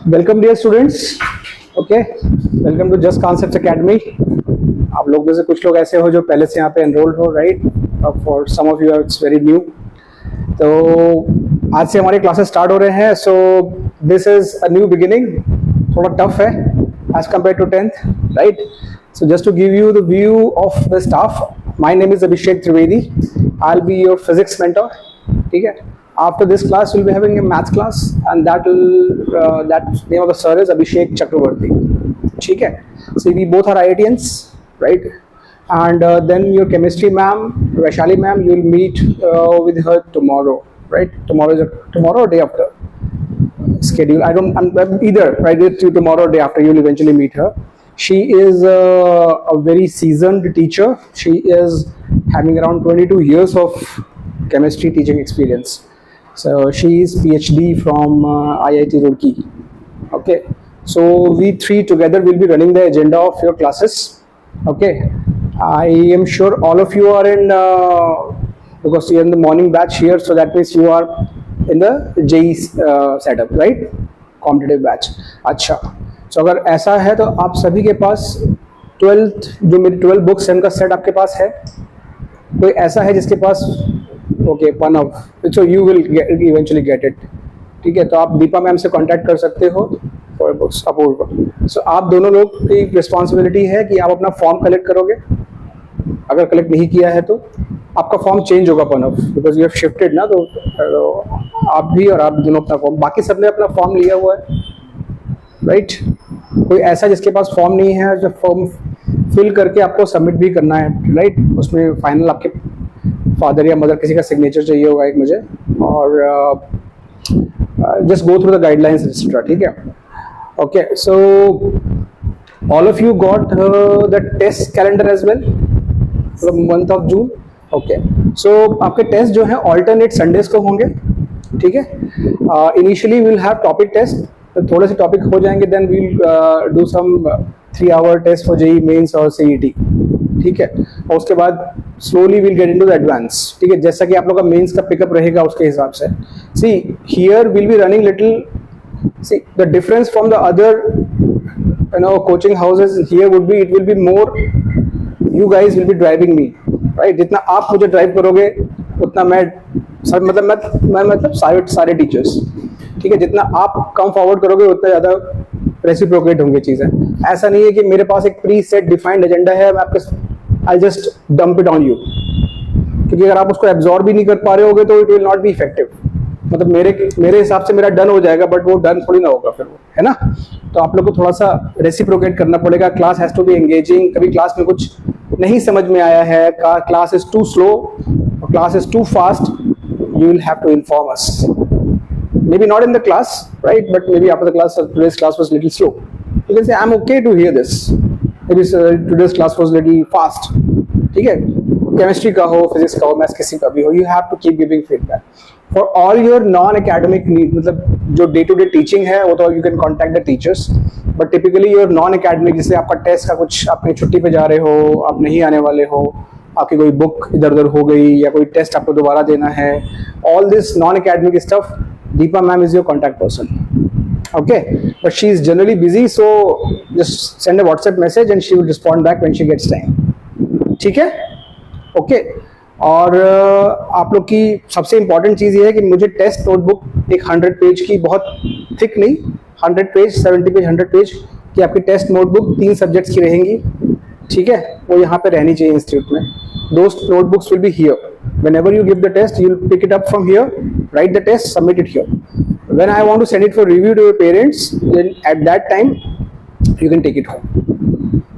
Welcome dear students, okay, welcome to Just Concepts Academy. आप लोग में से कुछ लोग ऐसे हो जो पहले से यहाँ पे एनरोल्ड हो, right? For some of you it's very new. तो आज से हमारे क्लासेस स्टार्ट हो रहे हैं। सो this is a new beginning. थोड़ा टफ है as compare to 10th, right? So just to give you the view of the staff, my name is Abhishek Trivedi. I will be your physics mentor, ठीक है? After this class, we'll be having a math class, and that name of the sir is Abhishek Chakravarti. ठीक है? So we both are IITians, right? And then your chemistry ma'am, Vaishali ma'am, you'll meet with her tomorrow, right? Tomorrow or day after schedule. I'm either right tomorrow or day after. You'll eventually meet her. She is a very seasoned teacher. She is having around 22 years of chemistry teaching experience. So she is PhD from IIT Roorkee. Okay, so we three together will be running the agenda of your classes. Okay, I am sure all of you are in because you are in the morning batch here, so that means you are in the JEE setup, right? Competitive batch. अच्छा, so अगर ऐसा है तो आप सभी के पास 12th जो मेरी 12 बुक्स हैं उनका सेट आपके पास है? कोई ऐसा है जिसके पास? Okay, Panav, so you will eventually get it, ठीक है? तो आप दीपा मैम से कांटेक्ट कर सकते हो फॉर बुक्स, अपूर्व। सो आप दोनों लोग की रिस्पॉन्सिबिलिटी है कि आप अपना फॉर्म कलेक्ट करोगे। अगर कलेक्ट नहीं किया है तो आपका फॉर्म चेंज होगा पनव, बिकॉज यू हैव शिफ्टेड ना, तो आप भी और आप दोनों अपना फॉर्म, बाकी सबने अपना फॉर्म लिया हुआ है, राइट? कोई ऐसा जिसके पास फॉर्म नहीं है, जो फॉर्म फिल करके आपको सबमिट भी करना है, राइट? उसमें फाइनल आपके फादर या मदर किसी का सिग्नेचर चाहिए होगा एक मुझे, और just go through the guidelines etcetera, ठीक है? Okay, so all of you got the test calendar as well for the month of June. Okay, so आपके टेस्ट जो है ऑल्टरनेट संडेज को होंगे, ठीक है? Initially we will have topic test, तो थोड़े से टॉपिक हो जाएंगे, then we will do some 3 hour test for JEE Mains और सीईटी, ठीक है? और उसके बाद slowly will get into the advance, ठीक है? जैसा कि आप लोग का मेंस का पिकअप रहेगा उसके हिसाब से। See here will be running little, see the difference from the other coaching houses here would be, it will be more, you guys will be driving me, right? जितना आप मुझे ड्राइव करोगे उतना मैं मतलब सारे टीचर्स, ठीक है? जितना आप कम फॉरवर्ड करोगे उतना ज़्यादा रेसिप्रोकेट होंगे चीज़ें। ऐसा नहीं है कि मेरे पास एक प्री सेट डिफाइंड एजेंडा है, मैं आपके I just dump it on you, क्योंकि अगर आप उसको एब्जॉर्ब भी नहीं कर पा रहे होगे तो it will not be effective. मतलब मेरे हिसाब से मेरा डन हो जाएगा, बट वो डन थोड़ी ना होगा फिर वो, है ना? तो आप लोग को थोड़ा सा रेसिप्रोकेट करना पड़ेगा। Class has to be engaging. कभी क्लास में कुछ नहीं समझ में आया है, class is too slow, class is too fast, you will have to inform us, maybe not in the class, right? But maybe after the class, today's class was little slow. You can say, I'm okay to hear this. Maybe today's class was little fast. ठीक है? Chemistry का हो, physics का हो, maths किसी का भी हो, you have to keep giving feedback. For all your non-academic need, मतलब जो day-to-day teaching है, वो तो you can contact the teachers. But typically your non-academic, जैसे आपका टेस्ट का कुछ, आप कहीं छुट्टी पे जा रहे हो, आप नहीं आने वाले हो, आपकी कोई बुक इधर उधर हो गई, या कोई टेस्ट आपको दोबारा देना है, all this non-academic stuff, Deepa ma'am is your contact person, okay? But she is generally busy, so just send a WhatsApp message and she will respond back when she gets time, ठीक है? Okay? और आप लोग की सबसे important चीज़ ये है कि मुझे टेस्ट नोटबुक एक 100 पेज की, बहुत थिक नहीं, 100 पेज, 70 पेज, 100 पेज की आपकी टेस्ट नोटबुक 3 सब्जेक्ट्स की रहेंगी, ठीक है? वो यहाँ पे रहनी चाहिए इंस्टीट्यूट में। Those notebooks will be here. Whenever you give the test, you'll pick it up from here, write the test, submit it here. When I want to send it for review to your parents, then at that time you can take it home.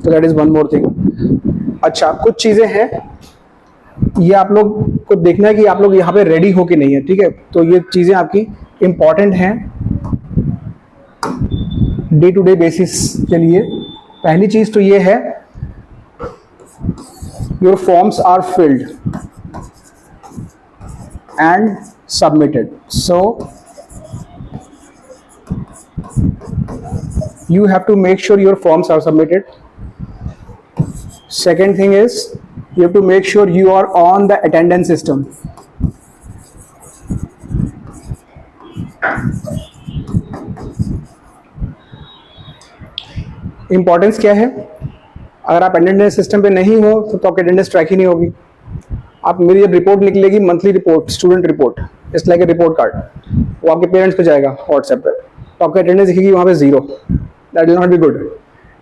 So that is one more thing. अच्छा, कुछ चीजें हैं, ये आप लोग को देखना है कि आप लोग यहाँ पे रेडी हो कि नहीं है, ठीक है? तो ये चीजें आपकी इंपॉर्टेंट हैं डे टू डे बेसिस के लिए। पहली चीज तो ये है, your forms are filled and submitted, so you have to make sure your forms are submitted. Second thing is you have to make sure you are on the attendance system. Importance क्या है, अगर आप attendance system पे नहीं हो तो आपकी attendance track ही नहीं होगी। आप मेरी जब रिपोर्ट निकलेगी, monthly report, student report, it's like a report card, वो आपके पेरेंट्स को जाएगा व्हाट्सएप पर, तो आपका अटेंडेंस दिखेगी वहाँ पे 0। That will not be good.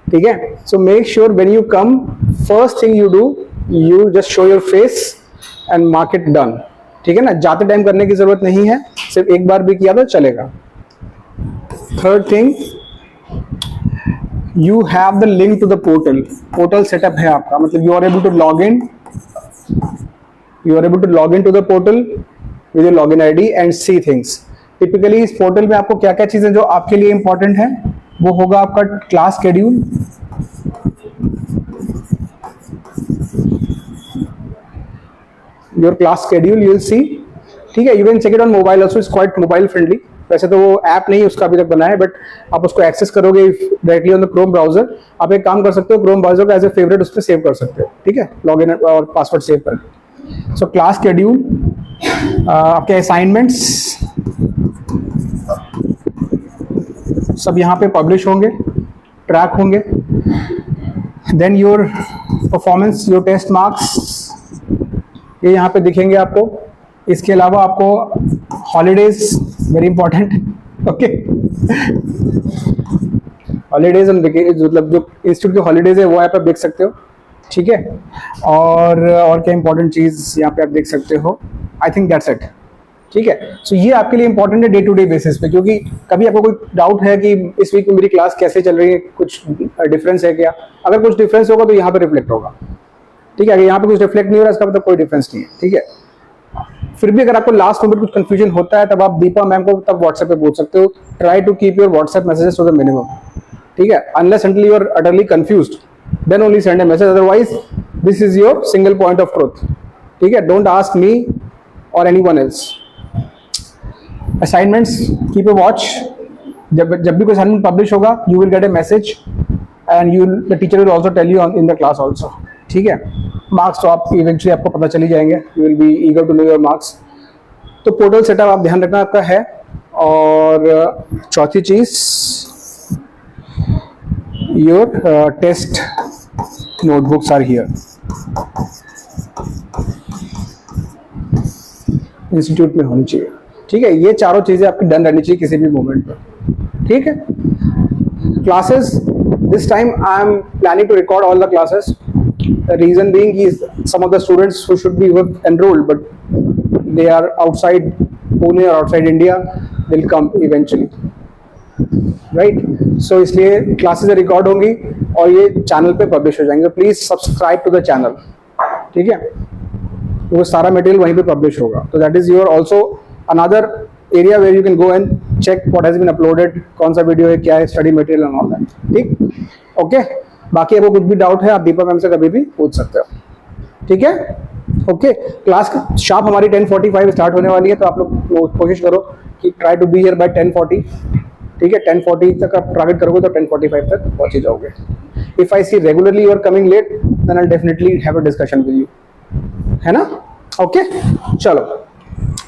ठीक है, so make sure when you come, first thing you do, you just show your face and mark it done. ठीक है ना, जाते टाइम करने की जरूरत नहीं है, सिर्फ एक बार भी किया तो चलेगा। Third thing, you have the link to the portal setup है आपका, मतलब you are able to log in, to the portal with your login ID and see things। typically इस पोर्टल में आपको क्या क्या चीजें जो आपके लिए इंपॉर्टेंट है, वो होगा आपका class schedule, your class schedule you will see। ठीक है, you can check it on mobile also, it's quite mobile friendly। वैसे तो वो ऐप नहीं उसका अभी तक बना है, बट आप उसको एक्सेस करोगे directly on the Chrome browser. आप एक काम कर सकते हो, क्रोम ब्राउजर को एज ए फेवरेट उस पर सेव कर सकते हो। ठीक है, लॉगिन और पासवर्ड सेव करके। सो क्लास शेड्यूल, आपके असाइनमेंट्स सब यहाँ पे पब्लिश होंगे, ट्रैक होंगे। Then your performance, your test marks, ये यहाँ पे दिखेंगे आपको। इसके अलावा आपको holidays, very important, okay, holidays मतलब जो इंस्टीट्यूट के हॉलीडेज है वो यहाँ पे देख सकते हो। ठीक है, और क्या इंपॉर्टेंट चीज यहाँ पे आप देख सकते हो, आई थिंक दैट्स इट। ठीक है, सो ये आपके लिए इंपॉर्टेंट है डे टू डे बेसिस पे, क्योंकि कभी आपको कोई डाउट है कि इस वीक में मेरी क्लास कैसे चल रही है, कुछ डिफरेंस है क्या, अगर कुछ डिफरेंस होगा तो यहाँ पे रिफ्लेक्ट होगा। ठीक है, अगर यहाँ पे कुछ रिफ्लेक्ट नहीं हो रहा इसका मतलब कोई डिफरेंस नहीं है। ठीक है, फिर भी अगर आपको लास्ट मोमेंट कुछ कंफ्यूजन होता है तब आप दीपा मैम को तब व्हाट्सएप पे पूछ सकते हो। Try to keep your WhatsApp messages to the minimum. ठीक है, unless until you are utterly confused, then only send a message, otherwise this is your single point of truth. ठीक है, डोंट आस्क मी और anyone else. Assignments, keep a watch, जब भी कोई assignment publish होगा you will get a message and the teacher will also tell you in the class also. ठीक है, marks तो आप इवेंचुअली आपको पता चली जाएंगे, you will be eager to know your marks. तो पोर्टल सेटअप आप ध्यान रखना आपका है। और चौथी चीज, your test notebooks are here, institute में होनी चाहिए। ठीक है, ये चारों चीजें आपकी डन रहनी चाहिए किसी भी मोमेंट पर। ठीक है, classes, this time I am planning to record all the classes. Reason being is some of the students who should be enrolled but they are outside Pune or outside India, will come eventually, right? So इसलिए classes record होंगी और ये channel पे publish हो जाएंगे। Please subscribe to the channel. ठीक है, वो सारा मटेरियल वहीं पे पब्लिश होगा। तो that is your also another area where you can go and check what has been uploaded, कौन सा वीडियो है, क्या है, study material and all that. ठीक, ओके। बाकी आपको कुछ भी डाउट है आप दीपा मैम से कभी भी पूछ सकते हो। ठीक है, ओके। क्लास शार्प हमारी 10:45 स्टार्ट होने वाली है, तो आप लोग कोशिश करो कि try to be here by 10:40। ठीक है, 10:40 तक आप टारगेट करोगे तो 10:45 तक पहुंच ही जाओगे। If I see regularly you are coming late then I definitely have a discussion with you, है ना? ओके, चलो।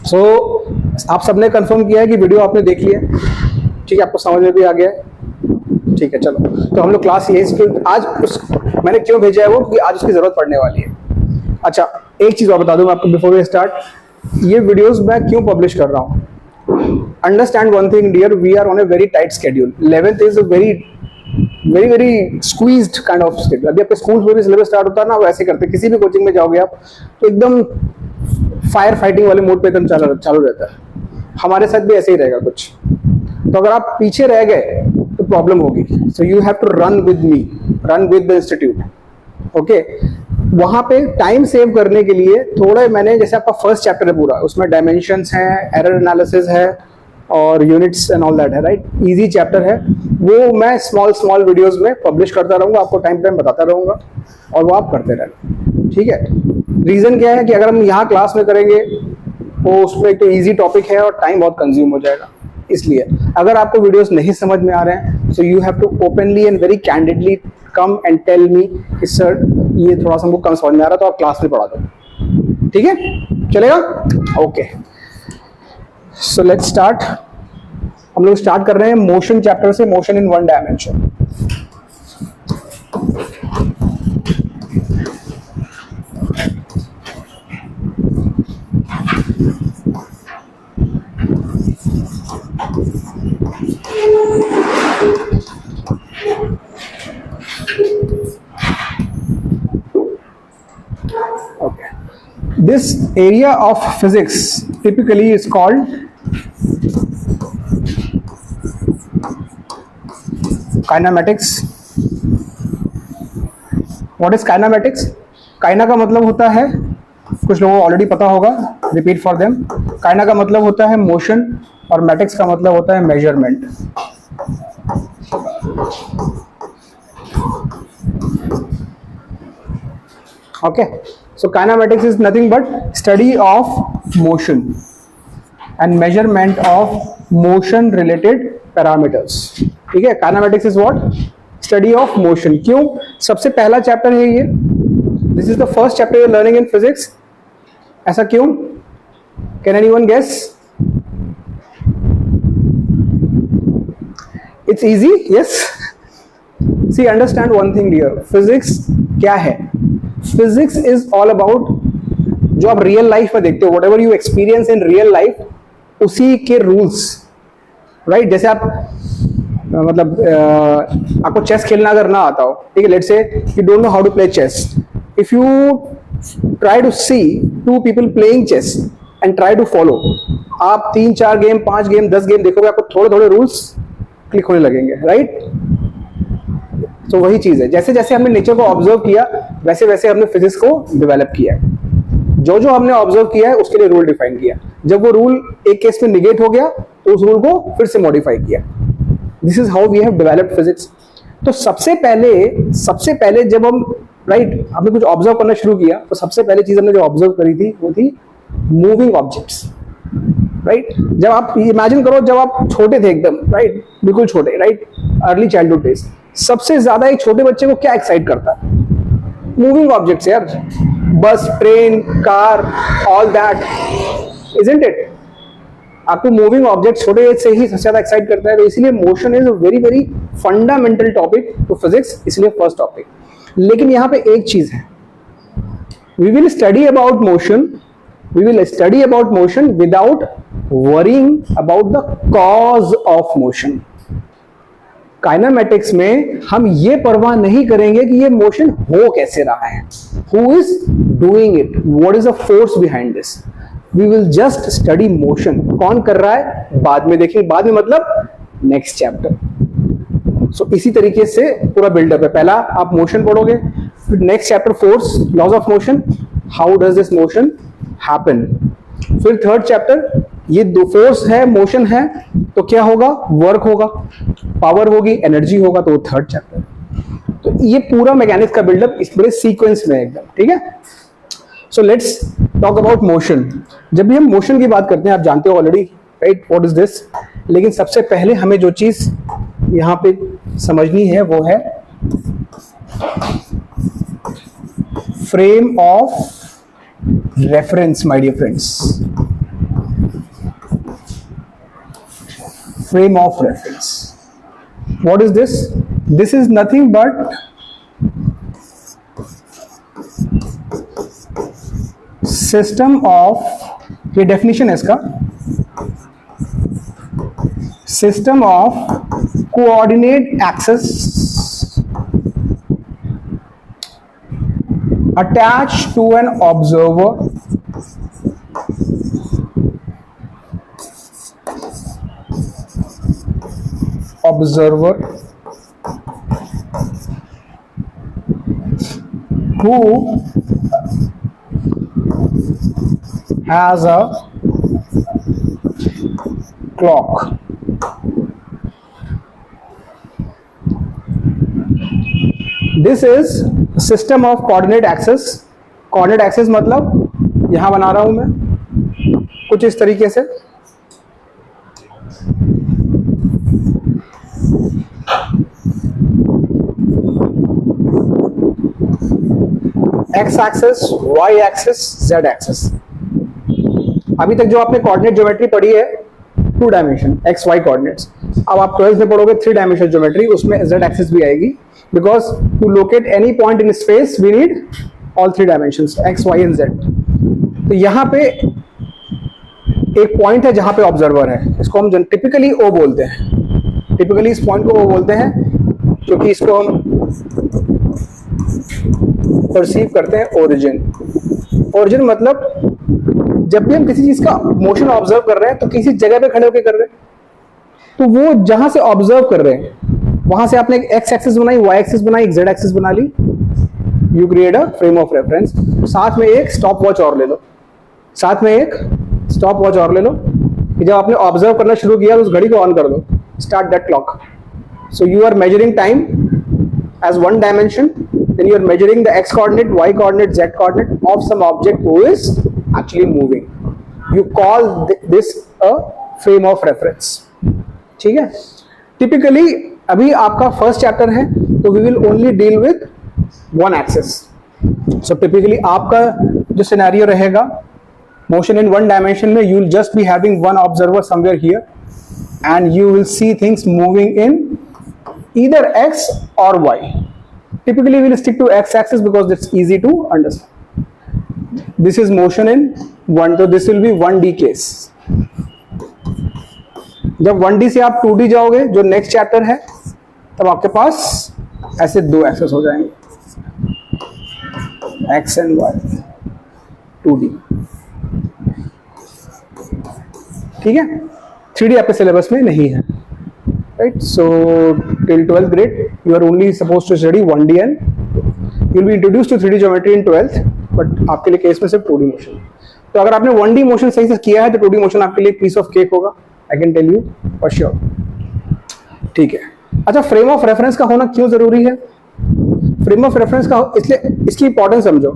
सो आप सबने कंफर्म किया है कि वीडियो आपने देख लिया, ठीक है, आपको समझ में भी आ गया है। ठीक है, चलो। तो हम लोग क्लास यही आज मैंने क्यों भेजा है वो, क्योंकि आज उसकी जरूरत पड़ने वाली है। अच्छा, एक चीज और बता दूं मैं आपको बिफोर वी स्टार्ट, ये वीडियोस मैं क्यों पब्लिश कर रहा हूँ। Understand one thing dear, we are on a very tight schedule. 11th is a very very very squeezed kind of schedule. अभी आपके स्कूल में भी सिलेबस स्टार्ट होता है ना, वो ऐसे करते हैं। किसी भी कोचिंग में जाओगे आप तो एकदम फायर फाइटिंग वाले मोड पे एकदम चालू रहता है। हमारे साथ भी ऐसे ही रहेगा कुछ। तो अगर आप पीछे रह गए तो प्रॉब्लम होगी। So you have to run with me, run with the institute. Okay, वहां पे टाइम सेव करने के लिए थोड़ा मैंने, जैसे आपका फर्स्ट चैप्टर है पूरा, उसमें डायमेंशंस हैं, एरर एनालिसिस है और यूनिट्स एंड ऑल दैट है, राइट? इजी चैप्टर है, वो मैं स्मॉल वीडियोस में पब्लिश करता रहूंगा, आपको टाइम टाइम बताता रहूंगा और वो आप करते रहना। ठीक है, रीजन क्या है कि अगर हम यहाँ क्लास में करेंगे तो उसमें एक तो ईजी टॉपिक है और टाइम बहुत कंज्यूम हो जाएगा। इसलिए अगर आपको वीडियोस नहीं समझ में आ रहे हैं, so you have to openly and very candidly come and tell me कि सर ये थोड़ा सा हमको कम समझ में आ रहा, तो आप क्लास में पढ़ा दो। ठीक है, चलेगा? Okay, so let's start. हम लोग स्टार्ट कर रहे हैं मोशन चैप्टर से, motion in one dimension. Okay. This area of physics typically is called kinematics. What is kinematics? काइना का मतलब होता है, कुछ लोगों को ऑलरेडी पता होगा, रिपीट फॉर देम। काइना का मतलब होता है मोशन और मैटिक्स का मतलब होता है measurement. Okay, so kinematics is nothing but study of motion and measurement of motion related parameters. ठीक है, kinematics is what? Study of motion. क्यों? सबसे पहला चैप्टर है ये, this is the first chapter you're learning in physics. ऐसा क्यों? Can anyone guess? It's easy, yes. See, understand one thing dear, physics क्या है? फिजिक्स इज ऑल अबाउट जो आप रियल लाइफ में देखते हो, what ever you experience in real life, उसी के रूल्स, राइट? जैसे आप मतलब आपको चेस खेलना अगर ना आता हो, ठीक है, let's say you don't know how to play chess, if you try to see two people playing chess and try to follow, आप 3-4 गेम 5 गेम 10 गेम देखोगे, आपको थोड़े थोड़े रूल्स क्लिक होने लगेंगे, राइट? तो वही चीज है, जैसे जैसे हमने नेचर को ऑब्जर्व किया वैसे वैसे हमने फिजिक्स को डेवलप किया है। जो जो हमने ऑब्जर्व किया है उसके लिए रूल डिफाइन किया, जब वो रूल एक केस में निगेट हो गया तो उस रूल को फिर से मॉडिफाई किया। This is how we have developed physics. तो सबसे पहले जब हम राइट हमने कुछ ऑब्जर्व करना शुरू किया, तो सबसे पहले चीज हमने जो ऑब्जर्व करी थी वो थी मूविंग ऑब्जेक्ट्स, राइट? जब आप इमेजिन करो, जब आप छोटे थे एकदम, राइट, बिल्कुल छोटे, राइट, अर्ली चाइल्डहुड डेज, सबसे ज्यादा एक छोटे बच्चे को क्या एक्साइट करता है? मूविंग ऑब्जेक्ट्स यार, bus, train, car, all that, isn't it? आपको मूविंग ऑब्जेक्ट छोटे एज से ही सबसे ज्यादा एक्साइट करता है। तो इसलिए motion is a very very fundamental topic to physics, इसलिए फर्स्ट टॉपिक। लेकिन यहाँ पे एक चीज है, we will study about motion without worrying about the cause of motion. Kinematics में हम ये परवाह नहीं करेंगे कि ये मोशन हो कैसे रहा है, who is doing it, what is the force behind this. We will just study motion. कौन कर रहा है बाद में देखेंगे, बाद में मतलब नेक्स्ट चैप्टर। सो इसी तरीके से पूरा बिल्डअप है। पहला आप मोशन पढ़ोगे, फिर next chapter force, laws of motion, how does this motion happen, फिर थर्ड चैप्टर ये दो फोर्स है, मोशन है, तो क्या होगा? वर्क होगा, पावर होगी, एनर्जी होगा, तो वो थर्ड चैप्टर। तो ये पूरा मैकेनिक्स का बिल्डअप इस पूरे सीक्वेंस में एकदम, ठीक है। So let's talk about motion. जब भी हम मोशन की बात करते हैं, आप जानते हो already, right, what is this. लेकिन सबसे पहले हमें जो चीज यहां पे समझनी है वो है frame of reference, my dear friends. Frame of reference. What is this? This is nothing but system of, ये definition है इसका, system of coordinate axes attached to an observer who has a clock. This is system of coordinate axis. Coordinate axis मतलब यहां बना रहा हूं मैं कुछ इस तरीके से, X axis, Y axis, Z axis. अभी तक जो आपने कोऑर्डिनेट ज्योमेट्री पढ़ी है two dimension X Y coordinates. अब आप 12th में पढ़ोगे 3 डायमेंशन ज्योमेट्री, उसमें z एक्सिस भी आएगी, because to locate any point in space we need all 3 dimensions x y and z। तो यहाँ पे एक पॉइंट है जहां पे ऑब्जर्वर है, इसको हम टिपिकली ओ बोलते हैं। टिपिकली इस पॉइंट को ओ बोलते हैं क्योंकि इसको हम परसीव करते हैं ओरिजिन। ओरिजिन मतलब जब भी हम किसी चीज का मोशन ऑब्जर्व कर रहे हैं तो किसी जगह पे खड़े होकर कर रहे हैं, तो वो जहां से ऑब्जर्व कर रहे हैं वहां से आपने एक एक्स एक्सिस बनाई, वाई एक्सिस बनाई, एक जेड एक्सिस बना ली, you create a frame of reference. साथ में एक स्टॉप वॉच और ले लो, साथ में एक स्टॉप वॉच और ले लो कि जब आपने ऑब्जर्व करना शुरू किया तो उस घड़ी को ऑन कर दो, start that clock. So you are measuring time as one dimension, then you are measuring the x coordinate, y coordinate, z coordinate of some object who is actually moving. You call this a frame of reference. ठीक है? Typically अभी आपका first chapter है तो we will only deal with one axis. So typically आपका जो scenario रहेगा motion in one dimension में you will just be having one observer somewhere here and you will see things moving in either x or y. Typically we'll stick to x axis because it's easy to understand. This is motion in one, so this will be 1D case. जब 1D से आप 2D जाओगे जो next chapter है तब आपके पास ऐसे 2 access हो जाएंगे, x and y 2D। ठीक है, 3D आपके सिलेबस में नहीं है, right? So till 12th grade you are only supposed to study 1D and you will be introduced to 3D geometry in 12th, but आपके लिए केस में सिर्फ 2D मोशन। तो अगर आपने 1D मोशन सही से किया है तो 2D मोशन आपके लिए पीस ऑफ केक होगा, I can tell you for sure. ठीक है, अच्छा फ्रेम ऑफ रेफरेंस का होना क्यों जरूरी है? फ्रेम ऑफ रेफरेंस का इसलिए, इसकी इंपॉर्टेंस समझो।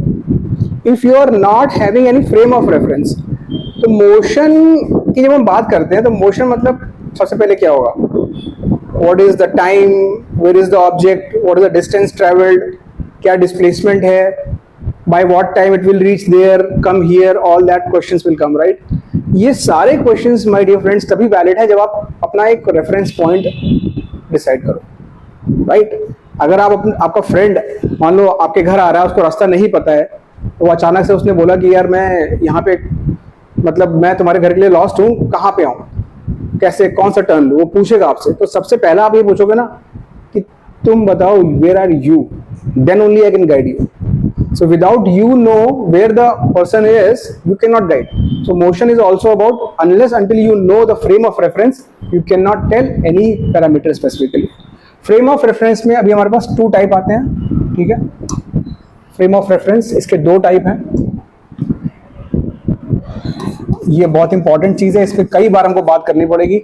If you are not having any frame of reference, तो मोशन की जब हम बात करते हैं तो मोशन मतलब सबसे पहले क्या होगा, what is the time, where is the object, what is the distance traveled, क्या displacement है, by what time it will reach there, come here, all that questions will come, right? ये सारे questions my dear friends तभी valid है जब आप अपना एक reference point decide करो, right? अगर आप आपका friend मान लो आपके घर आ रहा है, उसको रास्ता नहीं पता है, तो अचानक से उसने बोला कि यार मैं यहाँ पे मतलब मैं तुम्हारे घर के लिए लॉस्ट हूँ, कहाँ पे आऊँ, कैसे, कौन सा टर्न लूं, वो पूछेगा आपसे। तो सबसे पहला आप ये पूछोगे ना कि तुम बताओ where are you, then only I can guide you. So without you know where the person is you can not guide. So motion is also about unless until you know the frame of reference you can not tell any parameter specifically. Frame of reference में अभी हमारे पास 2 type आते हैं, ठीक है। Frame of reference इसके 2 type हैं। ये बहुत इंपॉर्टेंट चीज है, इस पर कई बार हमको बात करनी पड़ेगी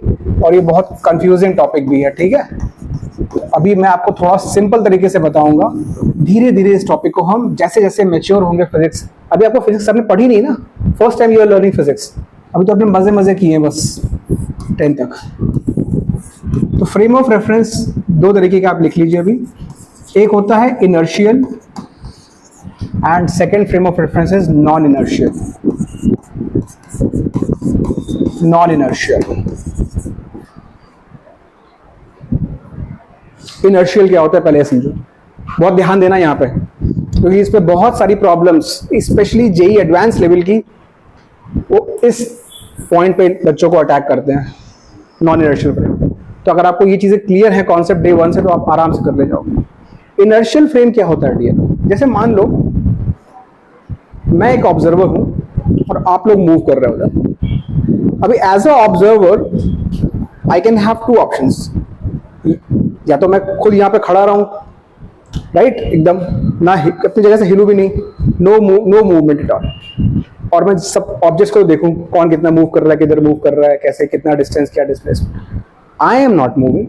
और ये बहुत कंफ्यूजिंग टॉपिक भी है, ठीक है। अभी मैं आपको थोड़ा सिंपल तरीके से बताऊंगा, धीरे धीरे इस टॉपिक को हम जैसे जैसे मैच्योर होंगे फिजिक्स। अभी आपको फिजिक्स आपने पढ़ी नहीं ना, first time you are learning physics, अभी तो आपने मजे मजे किए हैं बस 10 तक। तो फ्रेम ऑफ रेफरेंस 2 तरीके का आप लिख लीजिए अभी। एक होता है inertial and second frame of reference is non inertial. Non inertial, inertial क्या होता है पहले समझो, बहुत ध्यान देना यहाँ पे, क्योंकि इस पे बहुत सारी problems specially JEE advance level की वो इस पॉइंट पे बच्चों को अटैक करते हैं, नॉन इनर्शियल फ्रेम। तो अगर आपको ये चीजें क्लियर है कॉन्सेप्ट डे 1 से तो आप आराम से कर ले जाओगे। इनर्शियल फ्रेम क्या होता है डियर, जैसे मान लो मैं एक ऑब्जर्वर हूं और आप लोग मूव कर रहे हो उधर। अभी as a observer I can have 2 options, या तो मैं खुद यहाँ पे खड़ा रहूं, राइट, एकदम ना अपनी जगह से हिलू भी नहीं, नो मूवमेंट एट ऑल, और मैं सब ऑब्जेक्ट्स को देखूं कौन कितना मूव कर रहा है, किधर मूव कर रहा है, कैसे, कितना डिस्टेंस, क्या displacement. I am not moving,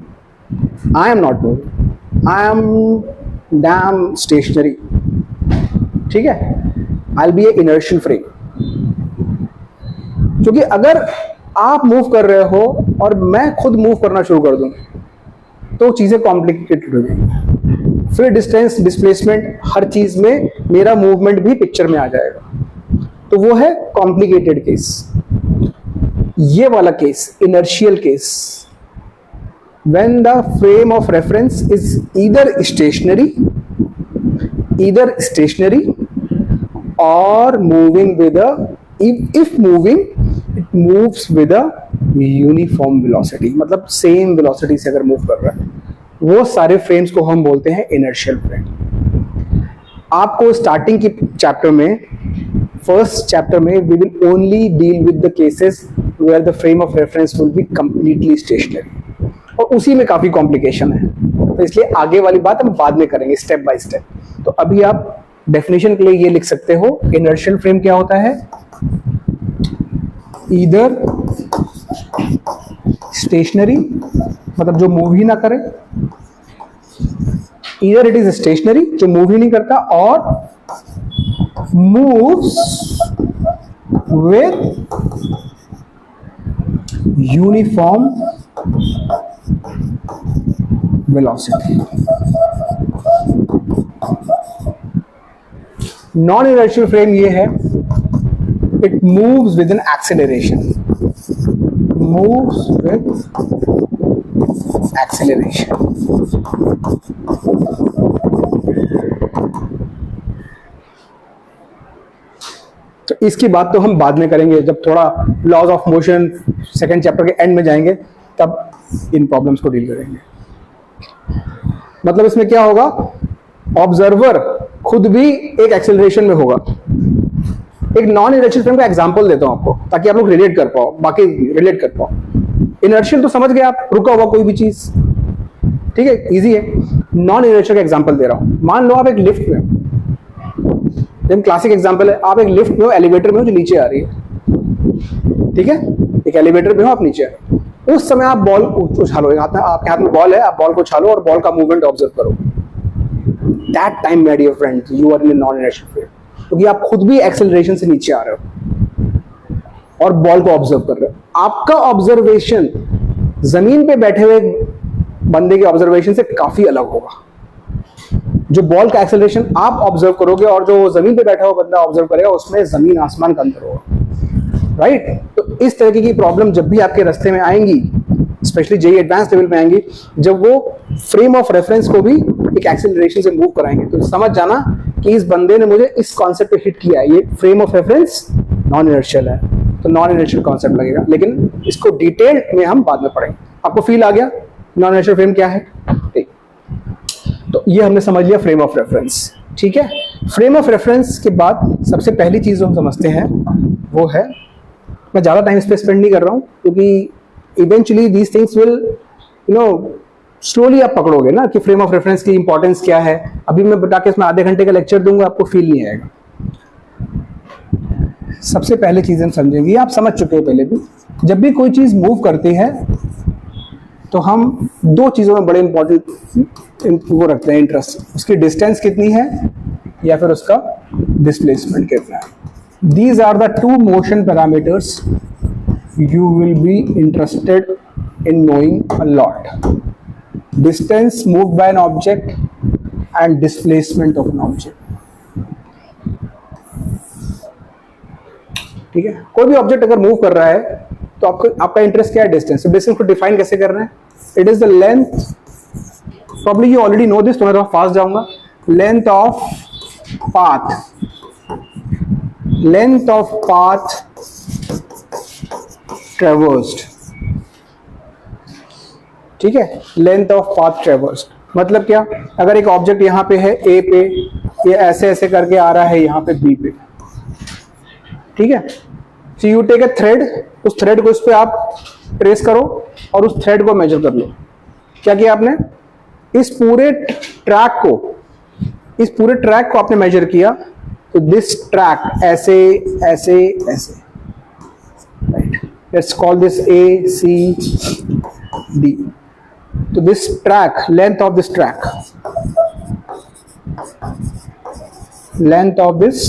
I am damn stationary, ठीक है। I will be a inertial frame, क्योंकि अगर आप मूव कर रहे हो और मैं खुद मूव करना शुरू कर दूं तो चीजें कॉम्प्लिकेटेड हो जाएंगी, फिर डिस्टेंस, डिस्प्लेसमेंट, हर चीज में मेरा मूवमेंट भी पिक्चर में आ जाएगा, तो वो है कॉम्प्लिकेटेड केस। ये वाला case, inertial case, when the frame of reference is either stationary or moving with a, if moving it moves with a uniform velocity, मतलब सेम वेलोसिटी से अगर मूव कर रहा है, वो सारे फ्रेम्स को हम बोलते हैं इनर्शियल फ्रेम। आपको स्टार्टिंग की चैप्टर में, फर्स्ट चैप्टर में, we will only deal with the cases where the frame of reference will be completely stationary, और उसी में काफी कॉम्प्लिकेशन है, तो इसलिए आगे वाली बात हम बाद में करेंगे स्टेप बाय स्टेप। तो अभी आप डेफिनेशन के लिए ये लिख सकते हो, इनर्शियल फ्रेम क्या होता है, ईदर स्टेशनरी, मतलब जो मूव ही ना करे, ईदर इट इज स्टेशनरी, जो मूव ही नहीं करता, और moves with uniform velocity. Non inertial frame ये है, it moves with an acceleration, moves with acceleration. तो इसकी बात तो हम बाद में करेंगे, जब थोड़ा laws of motion second chapter के एंड में जाएंगे, तब इन प्रॉब्लम्स को डील करेंगे। मतलब इसमें क्या होगा, ऑब्जर्वर खुद भी एक एक्सेलरेशन में होगा। एक नॉन इनर्शियल फ्रेम का एग्जांपल देता हूं आपको, ताकि आप लोग रिलेट कर पाओ, बाकी रिलेट कर पाओ। इनर्शियल तो समझ गए आप, रुका हुआ कोई भी चीज, ठीक है, इजी है। नॉन इनर्शियल का एग्जांपल दे रहा हूं। मान लो आप एक लिफ्ट में हो, क्लासिक एग्जांपल है, आप एक लिफ्ट में हो, एलिवेटर में हो जो नीचे आ रही है, ठीक है, एक एलिवेटर में हो, आप नीचे आ रहे हो, उस समय आप बॉल उछालो, आपके हाथ में बॉल है, आप बॉल को उछालो और बॉल का मूवमेंट ऑब्जर्व करो। That time my dear friend you are in non inertial frame, क्योंकि आप खुद भी एक्सेलरेशन से नीचे आ रहे हो और बॉल को ऑब्जर्व कर रहे हो। आपका ऑब्जर्वेशन जमीन पे बैठे हुए बंदे के ऑब्जर्वेशन से काफी अलग होगा। जो बॉल का एक्सेलरेशन आप ऑब्जर्व करोगे और जो जमीन पे बैठा हुआ बंदा ऑब्जर्व करेगा, उसमें जमीन आसमान का अंतर होगा, राइट। तो इस तरीके की प्रॉब्लम जब भी आपके रास्ते में आएंगी, स्पेशली जेईई एडवांस लेवल में आएंगी, जब वो फ्रेम ऑफ रेफरेंस को भी एक एक्सेलरेशन से मूव कराएंगे, तो समझ जाना कि इस बंदे ने मुझे इस कॉन्सेप्ट पे हिट किया है। ये frame of reference non inertial है, तो नॉन इनर्शियल कॉन्सेप्ट लगेगा, लेकिन इसको डिटेल में हम बाद में पढ़ेंगे। आपको फील आ गया नॉन इनर्शियल फ्रेम क्या है, ठीक। तो ये हमने समझ लिया फ्रेम ऑफ रेफरेंस, ठीक है। फ्रेम ऑफ रेफरेंस के बाद सबसे पहली चीज जो हम समझते हैं वो है, मैं ज्यादा टाइम इस पे स्पेंड नहीं कर रहा हूं, क्योंकि eventually these things will slowly आप पकड़ोगे ना कि फ्रेम ऑफ रेफरेंस की इंपॉर्टेंस क्या है। अभी मैं बता के इसमें आधे घंटे का लेक्चर दूंगा, आपको फील नहीं आएगा। सबसे पहले चीज हम समझेंगे, आप समझ चुके हो पहले भी, जब भी कोई चीज मूव करती है तो हम दो चीजों में बड़े इंपॉर्टेंट वो रखते हैं इंटरेस्ट, उसकी डिस्टेंस कितनी है या फिर उसका डिस्प्लेसमेंट कितना है। These are the two motion parameters you will be interested in knowing a lot. Distance moved by an object and displacement of an object. ठीक है, कोई भी ऑब्जेक्ट अगर मूव कर रहा है तो आपका इंटरेस्ट क्या है, डिस्टेंस। डिस्टेंस को डिफाइन कैसे कर रहे हैं, it is the length, probably you already know this, तो मैं थोड़ा फास्ट जाऊंगा। Length of path, length of path traversed, ठीक है, लेंथ ऑफ पाथ ट्रेवर्स्ड मतलब क्या, अगर एक ऑब्जेक्ट यहाँ पे है ए पे, ये ऐसे ऐसे करके आ रहा है यहाँ पे बी पे, ठीक है। So you take a thread, उस थ्रेड को इस पे आप ट्रेस करो और उस थ्रेड को मेजर कर लो। क्या किया आपने, इस पूरे ट्रैक को आपने मेजर किया, तो दिस ट्रैक ऐसे ऐसे ऐसे, right. Let's call this A, C, D. So this track, length of this track, length of this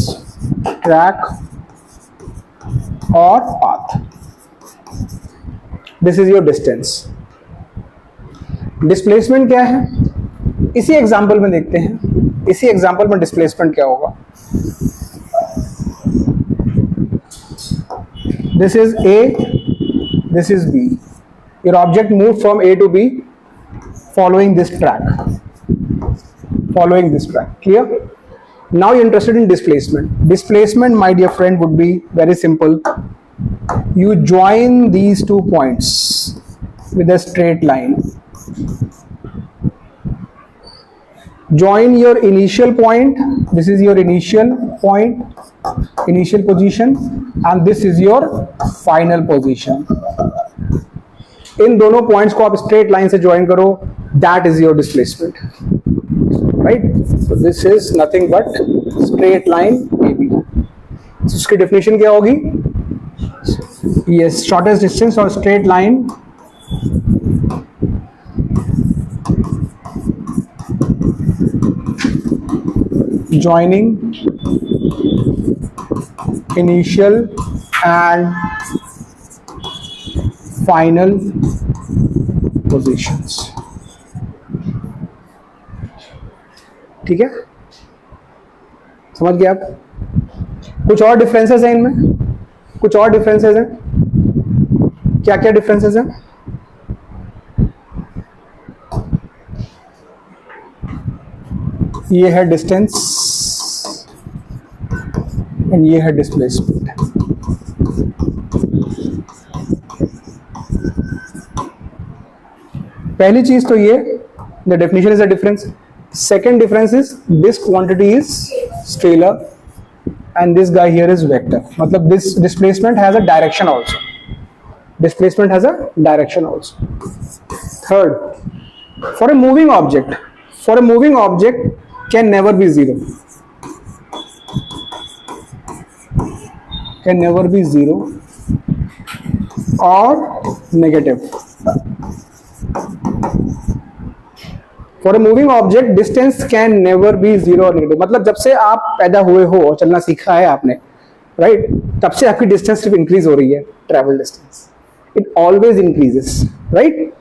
track or path, this is your distance. Displacement क्या है, इसी एग्जाम्पल में देखते हैं, इसी एग्जाम्पल में डिस्प्लेसमेंट क्या होगा। This is A, this is B. Your object moved from A to B following this track. Clear? Now you're interested in displacement. Displacement, my dear friend, would be very simple. You join these 2 points with a straight line. Join your initial point. This is your initial point, initial position, and this is your final position. इन दोनों points को आप straight line से join करो, that is your displacement, right? So this is nothing but straight line AB. उसकी definition क्या होगी? Yes, shortest distance और straight line joining initial and final positions. ठीक है, समझ गए आप? कुछ और डिफरेंसेस हैं इनमें? कुछ और डिफरेंसेस हैं? क्या क्या डिफरेंसेस हैं? ये है डिस्टेंस एंड ये है डिस्प्लेसमेंट. पहली चीज तो ये, the definition is a difference. Second difference is this quantity is scalar and this guy here is vector. मतलब this displacement has a direction also. Displacement has a direction also. Third, for a moving object can never be zero. Or negative. For a moving object, distance can never be zero or negative. मतलब जब से आप पैदा हुए हो और चलना सीखा है आपने, राइट, तब से आपकी डिस्टेंस सिर्फ इंक्रीज हो रही है. Travel distance it always increases, right?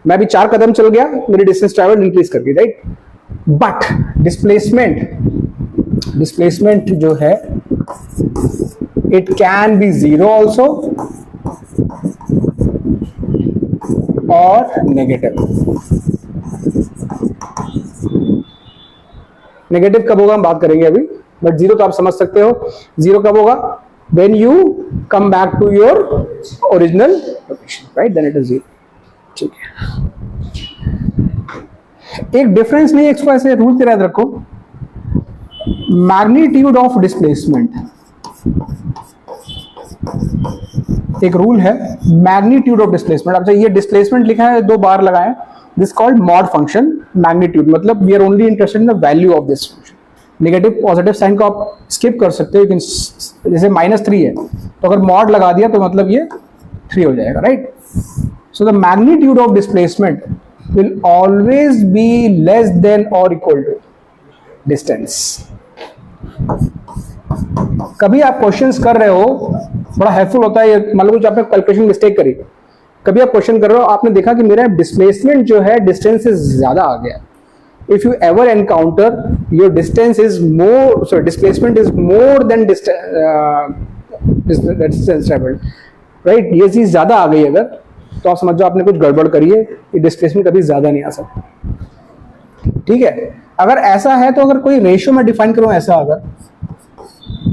मैं भी 4 कदम चल गया, मेरी डिस्टेंस ट्रैवल इंक्रीज कर गई, राइट? बट डिस्प्लेसमेंट जो है, it can be zero also और नेगेटिव. नेगेटिव कब होगा हम बात करेंगे अभी, बट जीरो तो आप समझ सकते हो. जीरो कब होगा? When you come back to your original location, right? Then it is zero. ठीक है, एक डिफरेंस नहीं, इसको ऐसे रूल की याद रखो. मैग्नीट्यूड ऑफ डिस्प्लेसमेंट, एक रूल है मैग्नीट्यूड ऑफ डिस्प्लेसमेंट. अब ये डिस्प्लेसमेंट लिखा है 2 बार लगाएं. This called mod function. Magnitude मतलब we are only interested in the value of this function. Negative positive sign को आप स्किप कर सकते हो. जैसे -3 है तो अगर मॉड लगा दिया तो मतलब ये 3 हो जाएगा, right? So the magnitude of displacement will always be less than or equal to distance. कभी आप क्वेश्चंस कर रहे हो, बड़ा हेल्पफुल होता है ये. मान लो कुछ आपने कैलकुलेशन मिस्टेक करी, कभी आप क्वेश्चन कर रहे हो, आपने देखा कि मेरा डिस्प्लेसमेंट जो है डिस्टेंस से ज्यादा आ गया. If you ever encounter your distance is more, sorry, displacement is more than distance traveled, right? ये चीज ज्यादा आ गई अगर, तो आप समझ जाओ आपने कुछ गड़बड़ करी है. ये डिस्प्लेसमेंट कभी ज्यादा नहीं आ सकता, ठीक है? अगर ऐसा है तो अगर कोई रेशियो में डिफाइन करूं, ऐसा अगर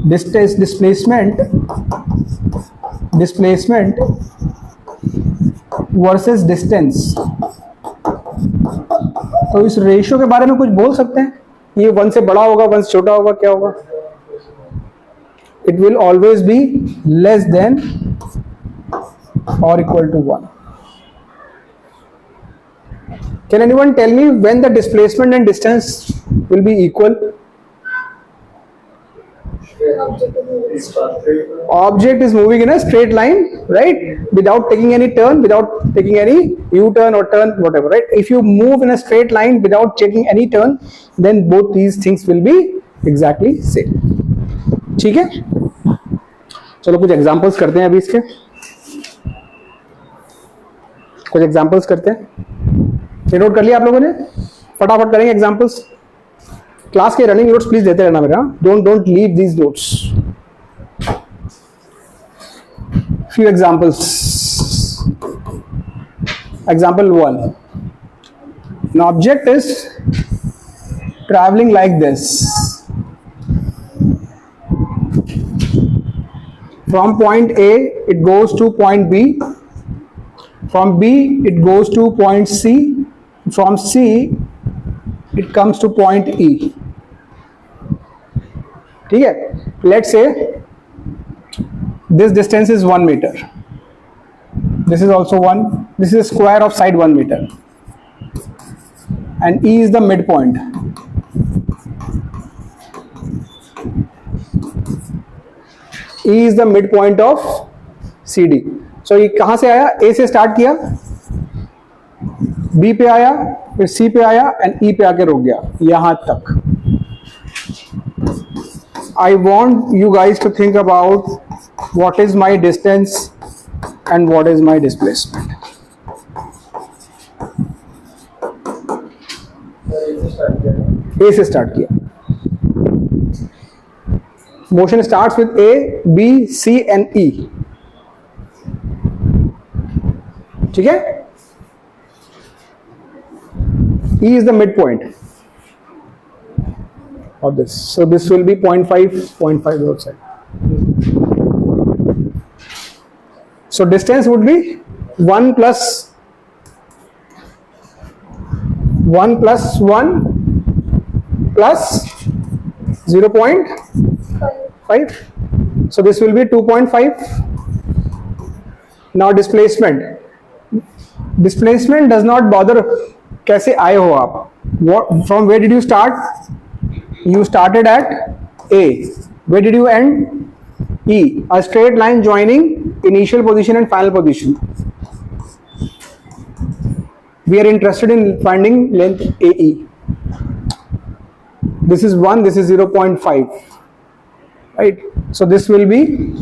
डिस्प्लेसमेंट वर्सेस डिस्टेंस, तो इस रेशियो के बारे में कुछ बोल सकते हैं? ये 1 से बड़ा होगा, 1 से छोटा होगा, क्या होगा? It will always be less than or equal to 1. Can anyone tell me when the displacement and distance will be equal? Object is moving in a straight line, right? Without taking any turn, without taking any U-turn or turn, whatever, right? If you move in a straight line without taking any turn, then both these things will be exactly same. ठीक है? चलो कुछ examples करते हैं अभी इसके. कुछ examples करते हैं. ये नोट कर लिया आप लोगों ने? फटाफट करेंगे एग्जांपल्स. क्लास के रनिंग नोट्स प्लीज देते रहना मेरा. Don't leave these notes. Few examples. Example 1. An object is traveling like this. From point A, it goes to point B. From B, it goes to point C. From C, it comes to point E. ठीक है? Let's say this distance is 1 meter. This is also 1. This is a square of side 1 meter. And E is the midpoint. E is the midpoint of CD. So ये कहाँ से आया? A से start किया, B पे आया, फिर C पे आया एंड E पे आके रुक गया यहाँ तक. I want you guys to think about what is my distance and what is my displacement. A से स्टार्ट किया. Motion starts with A, B, C and E. ठीक है? E is the midpoint of this. So this will be 0.5 outside. So distance would be 1 plus 1 plus 0.5. So this will be 2.5. Now displacement does not bother. कैसे आए हो आप? From where did you start? You started at A. Where did you end? E. A straight line joining initial position and final position. We are interested in finding length AE. This is 1, this is 0.5. Right? So this will be,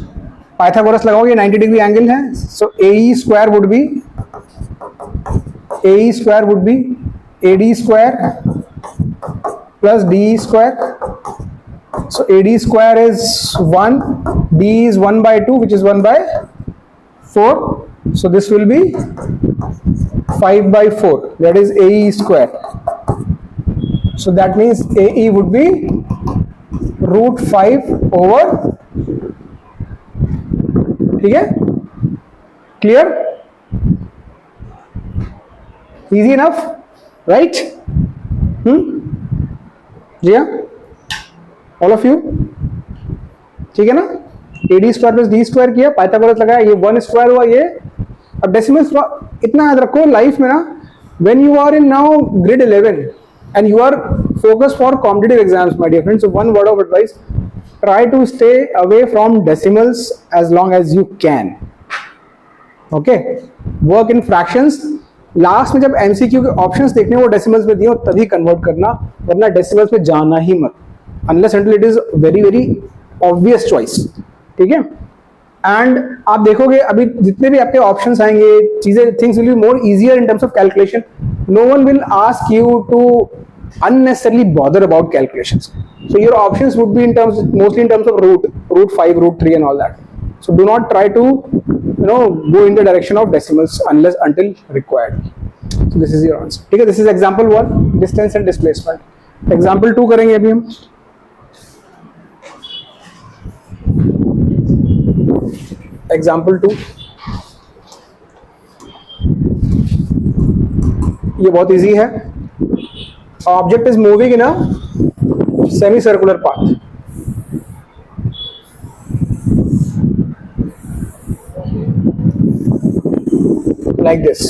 Pythagoras लगाओगे 90 degree angle है. So AE square would be AD square plus DE square. So AD square is 1, D is 1 by 2, which is 1 by 4. So this will be 5 by 4. That is AE square. So that means AE would be root 5 over. ठीक है? Clear? Easy enough, right? जी हाँ, all of you, ठीक है ना? AD square plus D square किया, Pythagoras लगाया, ये 1 square हुआ ये. अब डेसिमल्स इतना याद रखो लाइफ में ना, when you are in now grade 11 and you are focused for competitive exams, my dear friends, so one word of advice: try to stay away from decimals as long as you can. Okay, work in fractions. Last में जब MCQ के options देखने वो decimals में दिए हो तभी convert करना, वरना डेसिमल्स में जाना ही मत, unless until it is very very obvious choice. ठीक है? एंड आप देखोगे अभी जितने भी आपके ऑप्शंस आएंगे, चीजें, things will be more easier in terms of calculation. No one will ask you to unnecessarily bother about calculations. So your options would be in terms, mostly in terms of root 5, root 3 and all that. So do not try to go in the direction of decimals unless until required. So this is your answer. ठीक है? This is example 1, distance and displacement. Example 2 करेंगे अभी हम. Example 2 ये बहुत easy है. Object is moving in a semicircular path. Like this.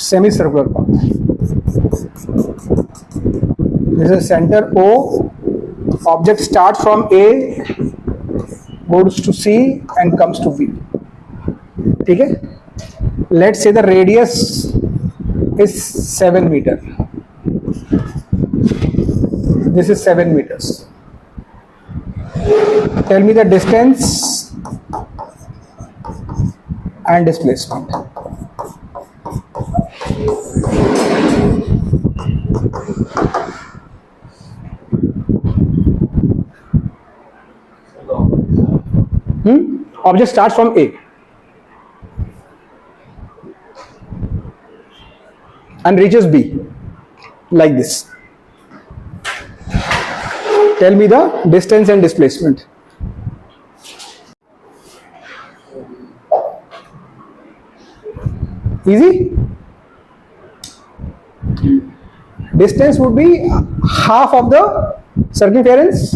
Semicircular path. This is center O. Object starts from A, goes to C and comes to B. ठीक है? Let's say the radius is 7 meter. This is 7 meters. Tell me the distance and displacement. object starts from A and reaches B like this. Tell me the distance and displacement. Easy? Distance would be half of the circumference,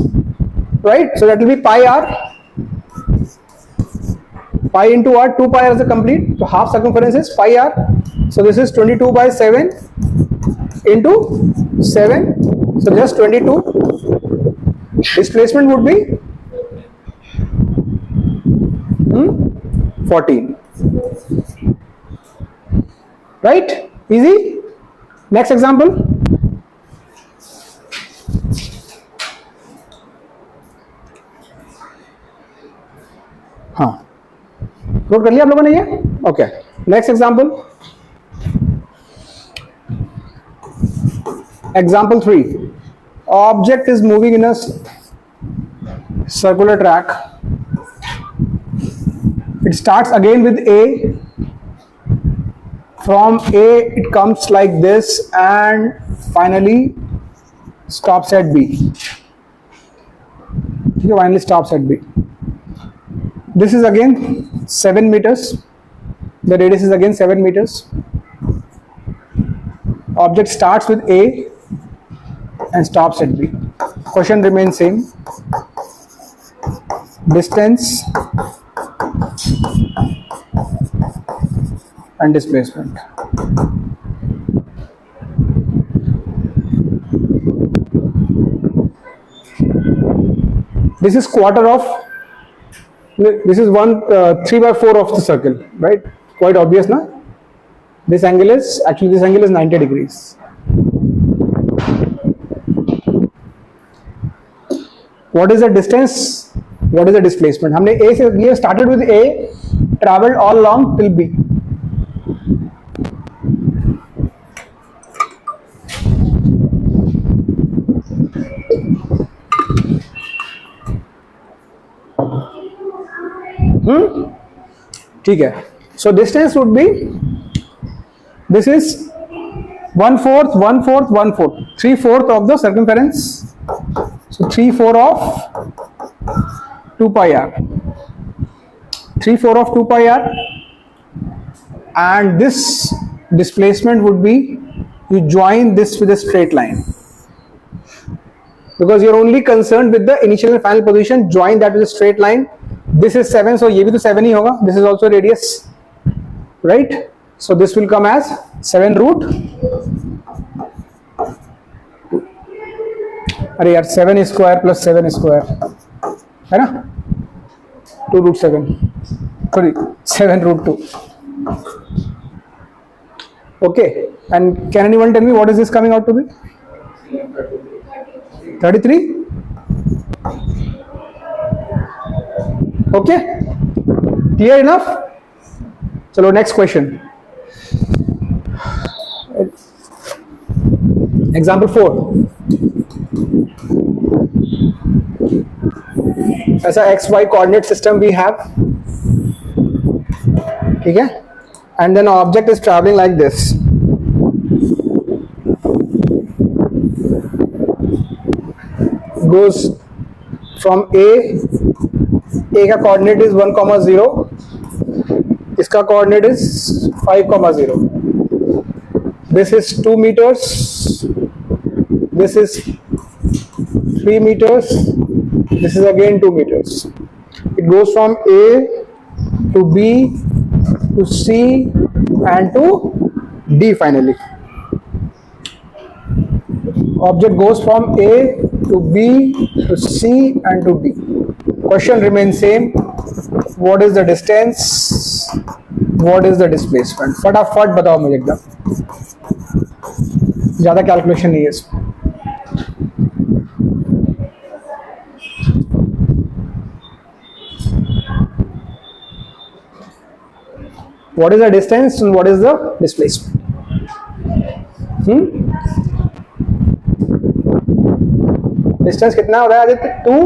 right? So that will be pi r. Pi into r, 2 pi r is the complete. So half circumference is pi r. So this is 22 by 7 into 7. So just 22. Displacement would be 14. Right? Easy? Next example. हाँ, note कर लिया आप लोगों ने ये? Okay, next example. Example 3. Object is moving in a circular track. It starts again with A. From A it comes like this and finally stops at B. Finally stops at B. This is again 7 meters. The radius is again 7 meters. Object starts with A and stops at B. Question remains same. Distance and displacement. This is quarter of, this is 3/4 of the circle, right? Quite obvious, na? This angle is, actually this angle is 90 degrees. What is the distance? What is the displacement? हमने A से, we have started with A, traveled all along till B. ठीक है. So distance would be, this is 1/4, 1/4, 1/4, 3/4 of the circumference. So 3/4 of 2 pi r, 3/4 of 2 pi r, and this displacement would be, you join this with a straight line, because you're only concerned with the initial and final position. Join that with a straight line. This is 7, so ये भी तो 7 ही होगा. This is also radius, right? So this will come as 7 root. अरे यार 7 square plus 7 square है ना, 2√7, sorry 7√2. Okay, and can anyone tell me what is this coming out to be? 33. Okay, clear enough? चलो next question. Example 4. ऐसा XY coordinate system we have, ठीक है, and then object is traveling like this. Goes from A का coordinate is 1,0, इसका coordinate is 5,0. This is 2 meters, this is 3 meters, this is again 2 meters. It goes from A to B to C and to D finally. Object goes from A to B to C and to D. Question remains same. What is the distance? What is the displacement? फटाफट बताओ मुझे एकदम, ज़्यादा calculation नहीं है इसमें. What is the distance and what is the displacement? Distance कितना हो रहा है आदित्य? 2,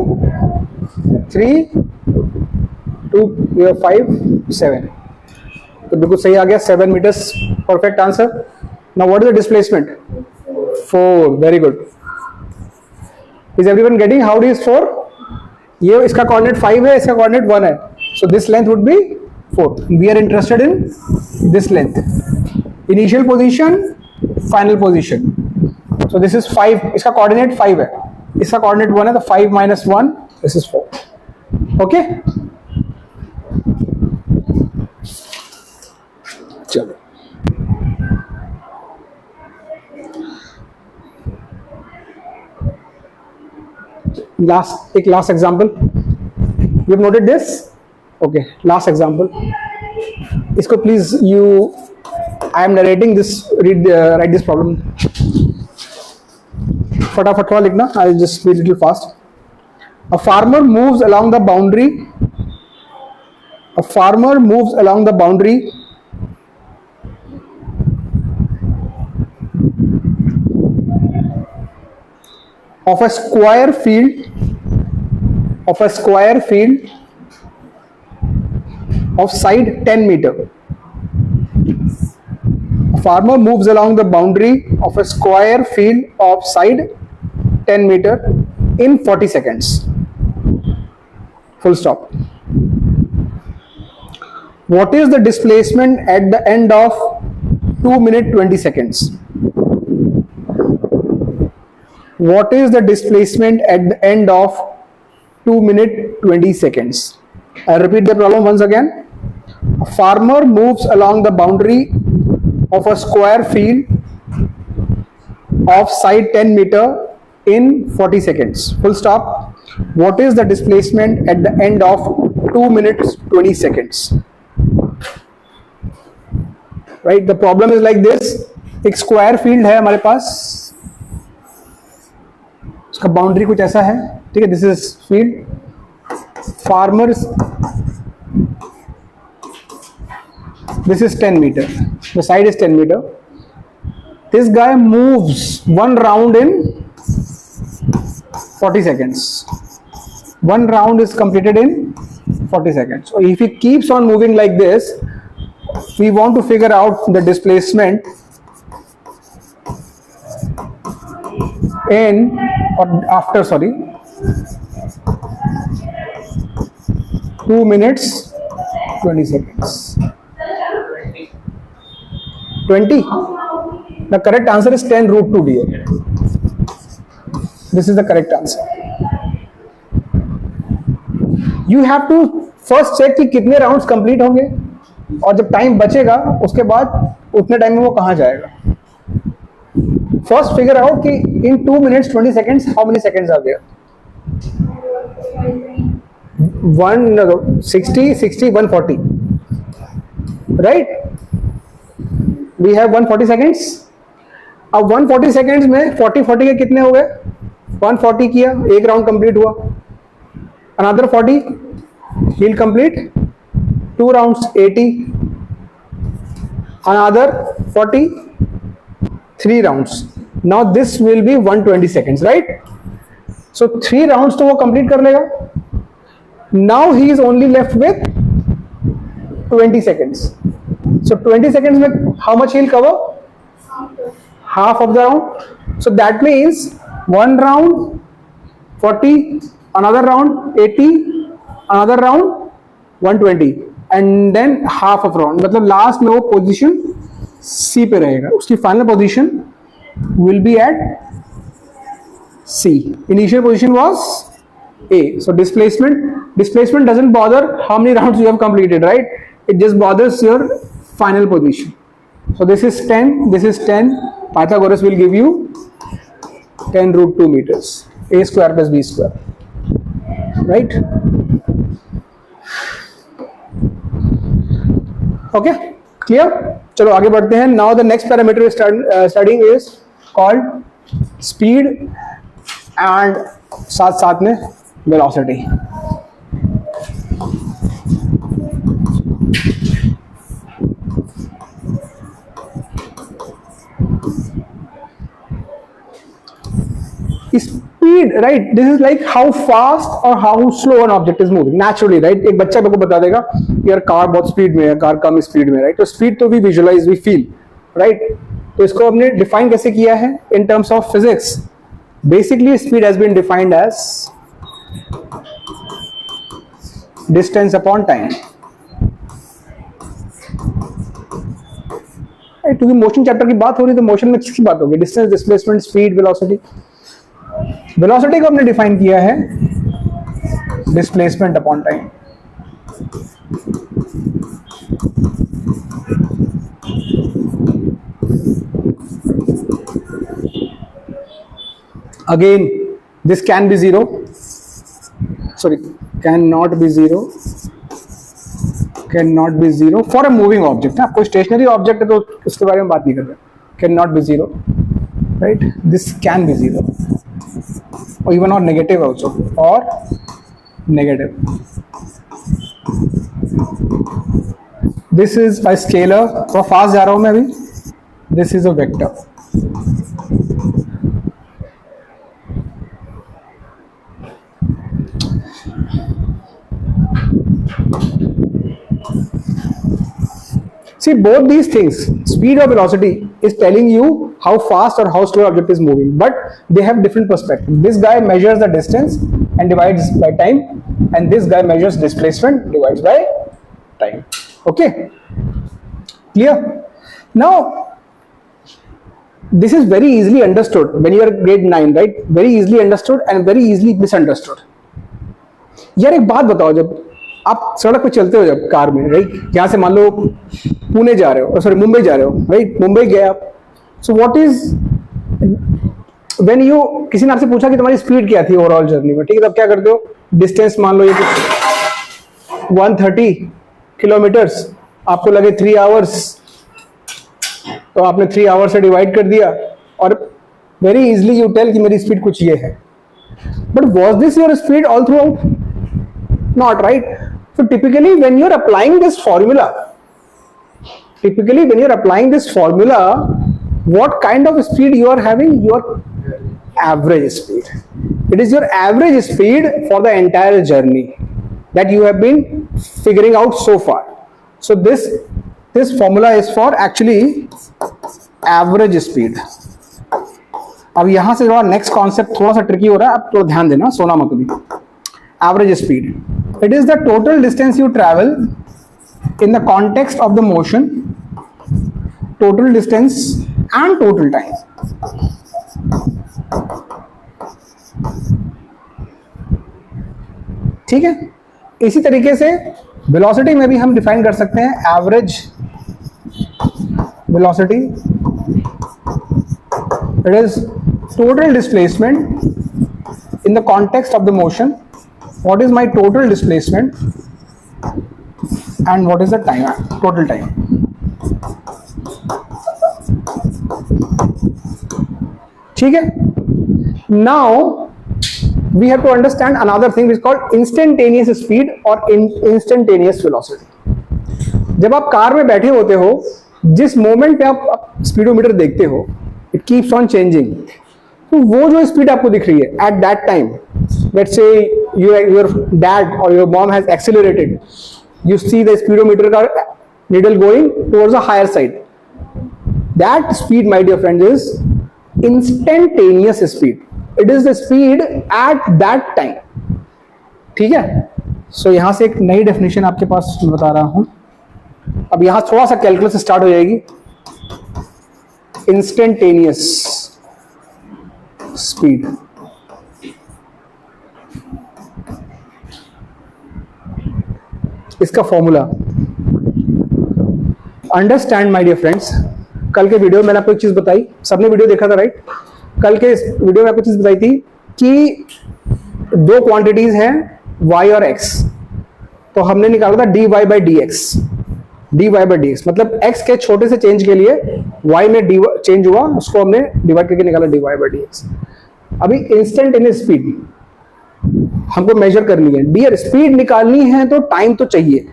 3, 2 5 7, तो बिल्कुल सही आ गया, 7 meters, perfect answer. Now what is the displacement? 4. Very good. Is everyone getting how it is 4? ये इसका कोऑर्डिनेट 5 है, इसका कोऑर्डिनेट 1 है, so this length would be 4. We are interested in this length. Initial position, final position. So this is 5, इसका coordinate 5 है, इसका coordinate 1 है, तो 5 minus 1, दिस इज 4. ओके, चलो एक last example. You have noted this? Okay, last example. इसको please you, I am narrating this, write this problem. फटाफट थोड़ा लिखना, I will just be little fast. A farmer moves along the boundary. A farmer moves along the boundary of a square field, of a square field of side 10 meter. A farmer moves along the boundary of a square field of side 10 meter in 40 seconds. Full stop. What is the displacement at the end of 2 minutes 20 seconds? What is the displacement at the end of 2 minutes 20 seconds? I'll repeat the problem once again. A farmer moves along the boundary of a square field of side 10 meter in 40 seconds. Full stop. What is the displacement at the end of 2 minutes 20 seconds? Right, the problem is like this. एक square field है हमारे पास, उसका boundary कुछ ऐसा है, ठीक है. This is field. Farmers, this is 10 meter, the side is 10 meter. This guy moves one round in 40 seconds. One round is completed in 40 seconds. So if he keeps on moving like this, we want to figure out the displacement in or after 2 minutes 20 seconds. 20. The correct answer is 10 root 2 dear. This is the correct answer. You have to first check कि कितने rounds complete होंगे, और जब time बचेगा उसके बाद उतने time में वो कहाँ जाएगा. फर्स्ट फिगर आउट कि इन 2 minutes 20 seconds how many seconds are there. 160 60 140, right. We have 140 seconds. अब 140 seconds में 40 के कितने हो गए? 140 किया, एक राउंड कंप्लीट हुआ. Another 40, he'll complete 2 rounds 80. Another 40, 3 rounds. Now this will be 120 seconds, right? So 3 rounds तो वो complete कर लेगा. Now he is only left with 20 seconds. So 20 seconds में how much he'll cover? Half of the round. So that means one round 40, another round 80, another round 120, and then half of round. मतलब last में वो position C पे रहेगा. उसकी final position will be at C. Initial position was A. So displacement doesn't bother how many rounds you have completed, right? It just bothers your final position. So this is 10, this is 10. Pythagoras will give you 10 root 2 meters. A square plus B square. Right? Okay, clear? चलो आगे बढ़ते हैं. Now the next parameter we're studying is called speed and साथ में velocity. Speed, right, this is like how fast और how slow an object is moving naturally, right. एक बच्चा मेरे को बता देगा यार कार बहुत स्पीड में है, कार कम स्पीड में, राइट. तो स्पीड तो we visualize, we feel, right. तो इसको हमने डिफाइन कैसे किया है in terms of physics. Basically speed has been defined as distance upon time, क्योंकि मोशन चैप्टर की बात हो रही है तो मोशन में किसकी बात होगी? Distance, displacement, speed, velocity. Velocity को हमने डिफाइन किया है displacement upon time. Again this can be zero, sorry can not be zero, can not be zero for a moving object. ना कोई स्टेशनरी ऑब्जेक्ट है तो उसके बारे में बात नहीं कर रहे. Can not be zero, right. This can be zero or even or negative also, or negative. This is a scalar, थोड़ा फास्ट जा रहा हूं मैं अभी. This is a vector. See, both these things, speed or velocity, is telling you how fast or how slow object is moving, but they have different perspective. This guy measures the distance and divides by time, and this guy measures displacement, divides by time. Okay, clear? Now this is very easily understood when you are grade 9, right? Very easily understood and very easily misunderstood. यार एक बात बताओ, जब आप सड़क पे चलते हो, जब कार में, राइट, यहाँ से मान लो पुणे जा रहे हो, सॉरी मुंबई जा रहे हो, राइट, मुंबई गए आप. So what is when you, किसी ने आपसे पूछा कि तुम्हारी स्पीड क्या थी ओवरऑल जर्नी में, ठीक है, तब क्या करते हो? डिस्टेंस मान लो ये 130 किलोमीटर्स, आपको लगे 3 आवर्स, तो आपने 3 आवर्स से डिवाइड कर दिया और वेरी इजिली यू टेल कि मेरी स्पीड कुछ ये है. But was this your speed all through out? Not, right? So typically when you're applying this formula, what kind of speed you are having? Your average speed. It is your average speed for the entire journey that you have been figuring out so far. So this formula is for actually average speed. अब यहां से थोड़ा next concept थोड़ा सा tricky हो रहा है, आप थोड़ा ध्यान देना, सोना मत कभी. Average speed, it is the total distance you travel in the context of the motion, total distance and total time. ठीक है. इसी तरीके से velocity में भी हम डिफाइन कर सकते हैं average velocity. It is total displacement in the context of the motion. What is my total displacement and what is the time, total time. ठीक है. Now we have to understand another thing which is called instantaneous speed or instantaneous velocity. जब आप car में बैठे होते हो, जिस moment पे आप स्पीडोमीटर देखते हो, it keeps on changing. तो वो जो स्पीड आपको दिख रही है at that time, let's say your dad or your mom has accelerated, you see the speedometer का needle going towards the higher side. That speed, my dear friends, is instantaneous speed. It is the speed at that time. ठीक है. सो यहां से एक नई definition आपके पास बता रहा हूं. अब यहां थोड़ा सा कैलकुलस स्टार्ट हो जाएगी. इंस्टेंटेनियस स्पीड, इसका formula understand my dear friends. कल के वीडियो में मैंने आपको एक चीज बताई, सबने वीडियो देखा था, राइट? कल के वीडियो में आपको चीज बताई थी कि 2 क्वांटिटीज हैं y और x, तो हमने निकाला था dy by dx. dy by dx मतलब x के छोटे से चेंज के लिए y में dy चेंज हुआ, उसको हमने डिवाइड करके निकाला dy by dx. अभी इंस्टेंटेनियस स्पीड हमको मेजर करनी है. डियर, स्पीड निकालनी है तो टाइम तो चाहिए,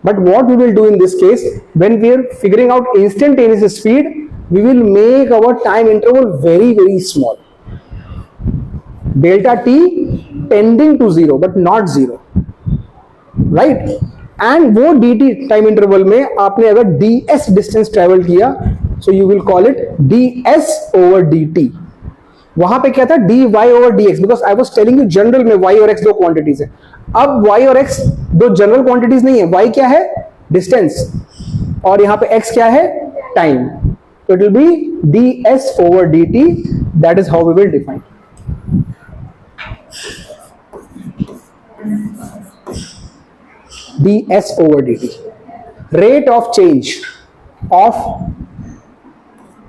but what we will do in this case, when we are figuring out instantaneous speed, we will make our time interval very very small. Delta T tending to zero but not zero, right. And वो D T time interval में आपने अगर D S distance travel किया, so you will call it D S over D T. वहां पे क्या था, D Y over D x, because I was telling you general में वाई और एक्स दो क्वांटिटीज है। अब वाई और एक्स दो जनरल क्वांटिटीज नहीं है, वाई क्या है, डिस्टेंस, और यहां पे एक्स क्या है, टाइम। तो it will be D S over D T, that is how we will define. ds over dt, rate of change of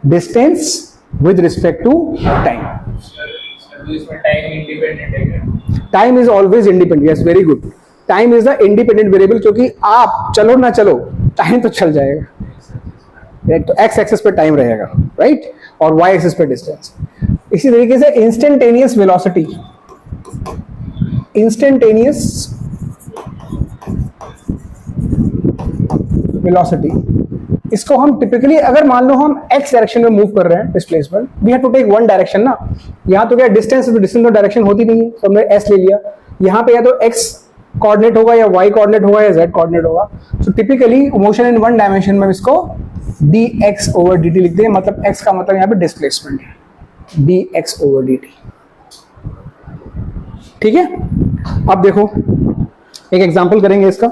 distance with respect to time. इसमें टाइम इंडिपेंडेंट है क्या? Time is always independent. Yes, very good. Time is the independent variable, क्योंकि आप चलो ना चलो time तो चल जाएगा। तो x एक्सिस पे टाइम रहेगा, राइट, और y एक्सिस पे डिस्टेंस। इसी तरीके से इंस्टेंटेनियस वेलोसिटी, इंस्टेंटेनियस वेलोसिटी, इसको हम टिपिकली अगर मान लो हम x डायरेक्शन में मूव कर रहे हैं, displacement, we have to take one direction ना। यहां तो क्या डिस्टेंस है, तो डिस्टेंस तो डायरेक्शन होती नहीं है, तो हमने s ले लिया। यहां पे या तो x कोऑर्डिनेट होगा, या y कोऑर्डिनेट होगा, या z कोऑर्डिनेट होगा। So typically motion in one dimension में इसको dx ओवर dt लिखते हैं, मतलब x का मतलब यहां पे डिस्प्लेसमेंट है, dx ओवर dt। ठीक है, अब देखो एक एग्जांपल करेंगे इसका।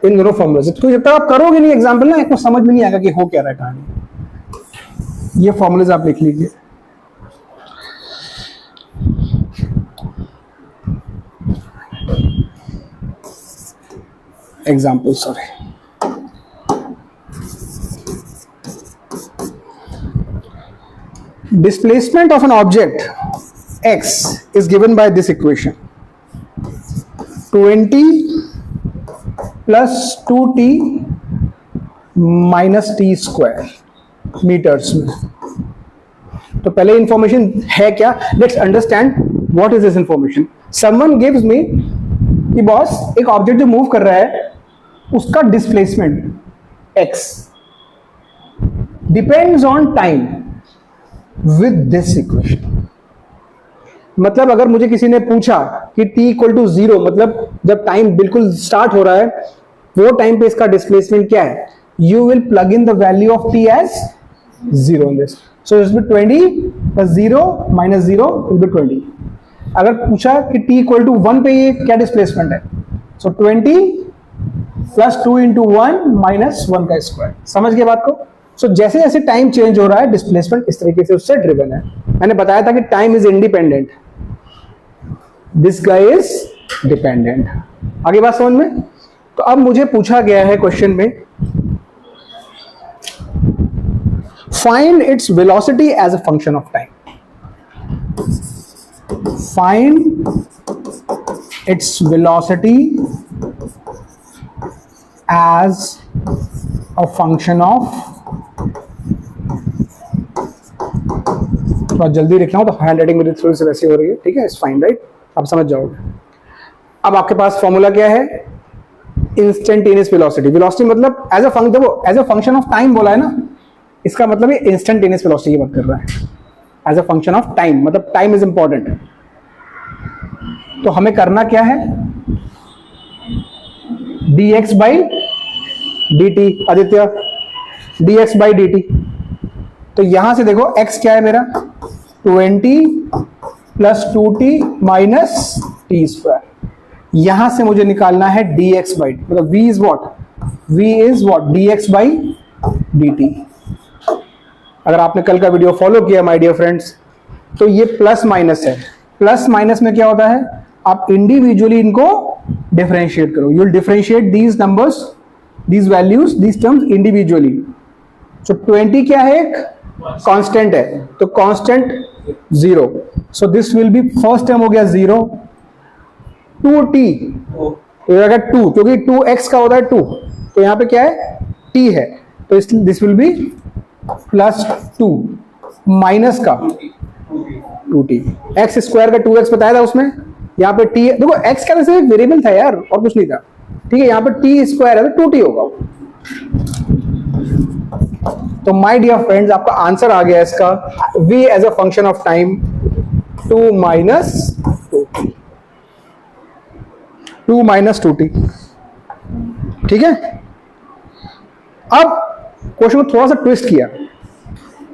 इन दोनों फॉर्मूले तो जब तक आप करोगे नहीं एग्जांपल ना, आपको समझ में नहीं आएगा कि हो क्या रहा है कहानी। ये फॉर्मूलेज आप लिख लीजिए। Example, sorry, displacement of an object x is given by this equation, 20 plus 2t minus t square metres में। तो पहले इंफॉर्मेशन है क्या, let's understand what is this information. Someone gives me कि बॉस एक ऑब्जेक्ट जो मूव कर रहा है उसका displacement x depends on time with this equation. मतलब अगर मुझे किसी ने पूछा कि t इक्वल टू 0, मतलब जब टाइम बिल्कुल स्टार्ट हो रहा है वो टाइम पे इसका डिस्प्लेसमेंट क्या है, you will plug in the value of t as 0 in this. So it will be 20 plus 0 minus 0 will be 20। अगर पूछा कि t इक्वल टू 1 पे ये क्या डिस्प्लेसमेंट है, सो 20 प्लस 2 इंटू 1 माइनस 1 का स्क्वायर। समझ गए बात को। सो जैसे जैसे टाइम चेंज हो रहा है डिस्प्लेसमेंट इस तरीके से उससे ड्रिवन है। मैंने बताया था कि time is independent, this guy is dependent. आगे बात समझ में। तो अब मुझे पूछा गया है क्वेश्चन में, find its velocity as a function of time. Find its velocity as a function of, थोड़ा जल्दी लिखना हो तो हैंड राइटिंग मेरी थोड़ी सी वैसी हो रही है, ठीक है, इट्स फाइन, राइट, आप समझ जाओगे। अब आपके पास फॉर्मूला क्या है, इंस्टेंटेनियस वेलोसिटी। वेलोसिटी मतलब एज अ फंक्शन, देखो as a function of time बोला है ना, इसका मतलब ये इंस्टेंटेनियस वेलोसिटी की बात कर रहा है, as a function of time, मतलब टाइम इज इंपॉर्टेंट। तो हमें करना क्या है, dx by dt, Aditya dx by dt। तो यहां से देखो x क्या है मेरा, 20 plus 2t minus T square. यहां से मुझे निकालना है dx बाई, मतलब v इज व्हाट, v इज व्हाट, dx बाई dt। अगर आपने कल का वीडियो फॉलो किया माय डियर फ्रेंड्स, तो ये प्लस माइनस है। प्लस माइनस में क्या होता है, आप इंडिविजुअली इनको डिफरेंशिएट करो, you will differentiate these numbers, these values, these terms individually. So 20 क्या है, एक कांस्टेंट है, तो constant 0, so this will be, first term हो गया 0, 2t तो अगर 2, क्योंकि 2x का होता है 2, तो यहां पे क्या है t है, तो this will B plus 2 minus का 2t, एक्स स्क्वायर का 2x बताया था उसमें, यहाँ पे t है। देखो x का वैसे एक वेरिएबल था यार, और कुछ नहीं था, ठीक है, यहाँ पर टी स्क्वायर है तो 2t होगा। तो माय डियर फ्रेंड्स, आपका आंसर आ गया इसका, v as a function of time 2 minus 2t। ठीक है, अब क्वेश्चन को थोड़ा सा ट्विस्ट किया।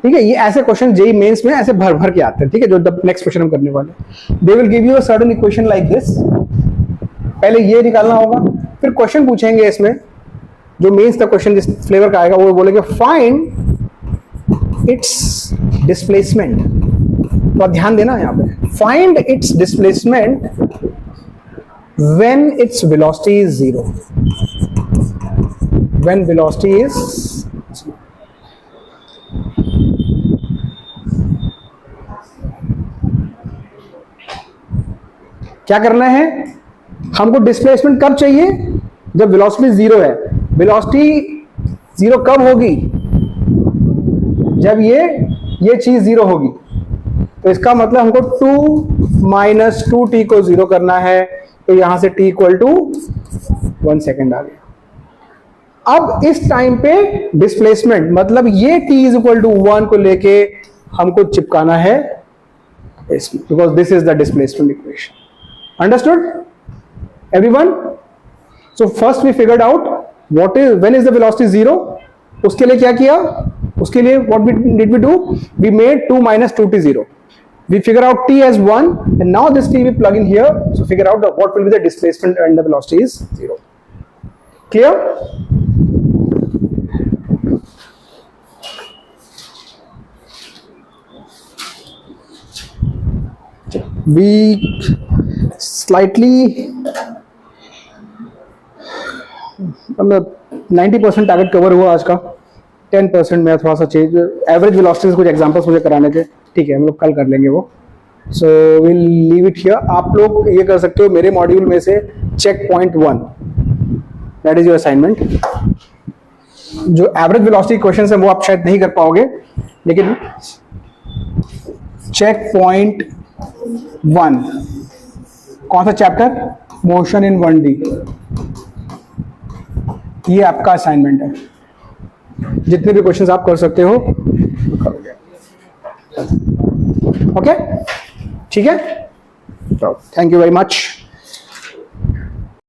ठीक है, ये ऐसे क्वेश्चन जेईई मेंस में ऐसे भर भर के आते हैं। ठीक है, जो नेक्स्ट क्वेश्चन हम करने वाले, they will give you a certain equation like this. पहले ये निकालना होगा, फिर क्वेश्चन पूछेंगे इसमें, जो मेंस का क्वेश्चन जिस फ्लेवर का आएगा वो बोलेंगे फाइंड इट्स डिस्प्लेसमेंट। तो ध्यान देना यहाँ पे, find its displacement when its velocity is 0, when velocity is 0। क्या करना है, हमको डिस्प्लेसमेंट कब चाहिए, जब वेलोसिटी 0 है। वेलोसिटी 0 कब होगी, जब ये चीज 0 होगी। तो इसका मतलब हमको 2 माइनस 2t को 0 करना है। तो यहां से t इक्वल टू 1 सेकेंड आ गया। अब इस टाइम पे डिस्प्लेसमेंट मतलब ये t इज इक्वल टू 1 को लेके हमको चिपकाना है इसमें, because this is the displacement equation. Understood, everyone? So first we figured out when is the velocity 0. उसके लिए क्या किया, उसके लिए what did we do? We made 2 minus 2t 0. We figure out t as 1, and now this t we plug in here. So figure out what will be the displacement when the velocity is 0. Clear? We slightly मतलब 90% target cover हुआ आज का, 10% में थोड़ा सा change, average velocities कुछ examples मुझे कराने थे। ठीक है, हम लोग कल कर लेंगे वो। So will leave it here. आप लोग ये कर सकते हो मेरे मॉड्यूल में से check point 1, that is your assignment. जो एवरेज वेलोसिटी क्वेश्चन है वो आप शायद नहीं कर पाओगे, लेकिन चेक पॉइंट 1 कौन सा चैप्टर, मोशन इन 1D, ये आपका असाइनमेंट है। जितने भी क्वेश्चंस आप कर सकते हो करोगे। ओके, ठीक है, थैंक यू वेरी मच।